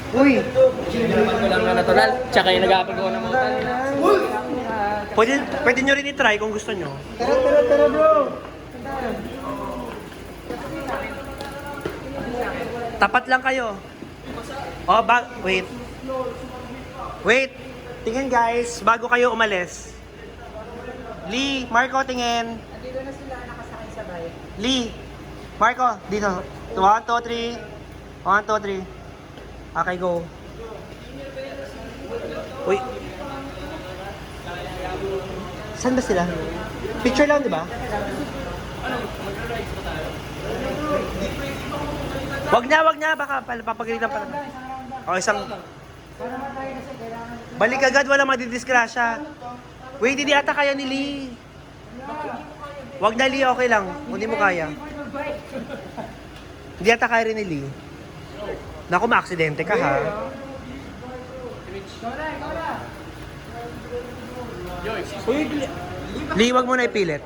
Uy! Naman ko lang na natural, tsaka yung nag-apagawa ng mga Pwede nyo rin i-try kung gusto nyo. Tara, bro! Tapat lang kayo. Oh, wait. Wait. Tingin guys, bago kayo umalis. Lee, Marco, tingin. Dito na sila nakasakay sa bayan. Lee, Marco, dito. 1, 2, 3. 1, 2, 3. Okay, go. Uy. Saan ba sila? Picture lang, di ba? Wag na. Baka papagalitan pa naman. O, isang... Balik agad, wala madidisgrasya. Wait, hindi ata kaya ni Lee. Wag na, Lee, okay lang. Kung hindi mo kaya. Hindi ata kaya rin ni Lee. Naku, ma-aksidente ka, ha? Uy, Lee, wag mo na ipilit.